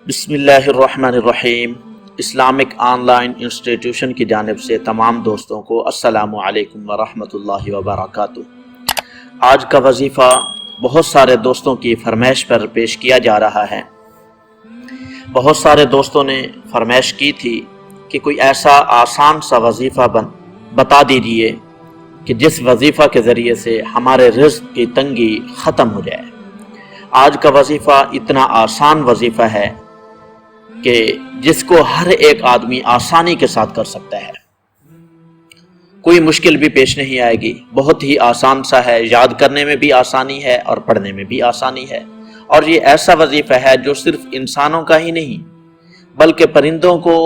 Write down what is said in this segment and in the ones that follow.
بسم اللہ الرحمن الرحیم۔ اسلامک آن لائن انسٹیٹیوشن کی جانب سے تمام دوستوں کو السلام علیکم ورحمۃ اللہ وبرکاتہ۔ آج کا وظیفہ بہت سارے دوستوں کی فرمائش پر پیش کیا جا رہا ہے۔ بہت سارے دوستوں نے فرمائش کی تھی کہ کوئی ایسا آسان سا وظیفہ بتا دیجیے کہ جس وظیفہ کے ذریعے سے ہمارے رزق کی تنگی ختم ہو جائے۔ آج کا وظیفہ اتنا آسان وظیفہ ہے کہ جس کو ہر ایک آدمی آسانی کے ساتھ کر سکتا ہے، کوئی مشکل بھی پیش نہیں آئے گی، بہت ہی آسان سا ہے، یاد کرنے میں بھی آسانی ہے اور پڑھنے میں بھی آسانی ہے۔ اور یہ ایسا وظیفہ ہے جو صرف انسانوں کا ہی نہیں بلکہ پرندوں کو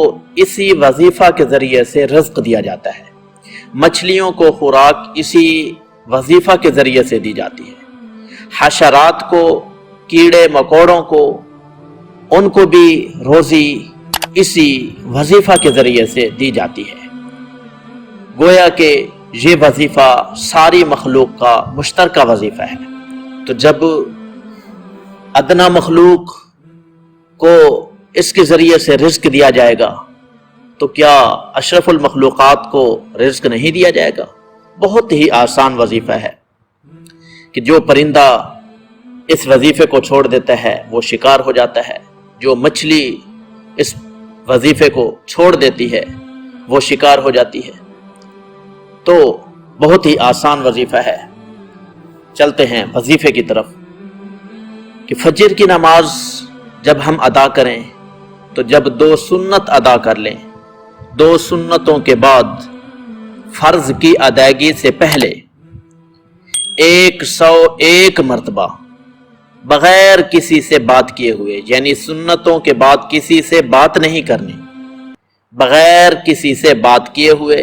اسی وظیفہ کے ذریعے سے رزق دیا جاتا ہے، مچھلیوں کو خوراک اسی وظیفہ کے ذریعے سے دی جاتی ہے، حشرات کو، کیڑے مکوڑوں کو، ان کو بھی روزی اسی وظیفہ کے ذریعے سے دی جاتی ہے۔ گویا کہ یہ وظیفہ ساری مخلوق کا مشترکہ وظیفہ ہے۔ تو جب ادنا مخلوق کو اس کے ذریعے سے رزق دیا جائے گا تو کیا اشرف المخلوقات کو رزق نہیں دیا جائے گا؟ بہت ہی آسان وظیفہ ہے کہ جو پرندہ اس وظیفے کو چھوڑ دیتا ہے وہ شکار ہو جاتا ہے، جو مچھلی اس وظیفے کو چھوڑ دیتی ہے وہ شکار ہو جاتی ہے۔ تو بہت ہی آسان وظیفہ ہے۔ چلتے ہیں وظیفے کی طرف کہ فجر کی نماز جب ہم ادا کریں تو جب 2 سنت ادا کر لیں، 2 سنتوں کے بعد فرض کی ادائیگی سے پہلے 101 مرتبہ بغیر کسی سے بات کیے ہوئے، یعنی سنتوں کے بعد کسی سے بات نہیں کرنی، بغیر کسی سے بات کیے ہوئے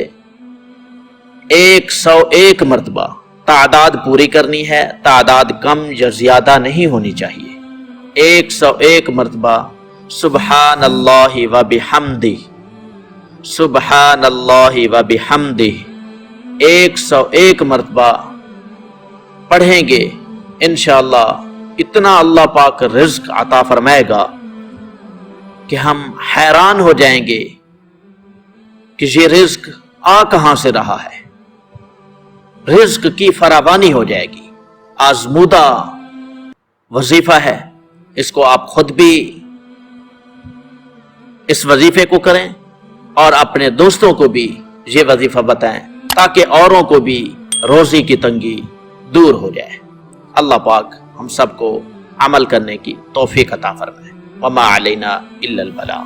101 مرتبہ تعداد پوری کرنی ہے، تعداد کم یا زیادہ نہیں ہونی چاہیے۔ 101 مرتبہ سبحان اللہ و بحمدہ، سبحان اللہ و بحمدہ 101 مرتبہ پڑھیں گے، انشاءاللہ اتنا اللہ پاک رزق عطا فرمائے گا کہ ہم حیران ہو جائیں گے کہ یہ رزق آ کہاں سے رہا ہے۔ رزق کی فراوانی ہو جائے گی۔ آزمودہ وظیفہ ہے، اس کو آپ خود بھی اس وظیفے کو کریں اور اپنے دوستوں کو بھی یہ وظیفہ بتائیں تاکہ اوروں کو بھی روزی کی تنگی دور ہو جائے۔ اللہ پاک ہم سب کو عمل کرنے کی توفیق عطا فرمائے۔ وما علینا الا البلاغ۔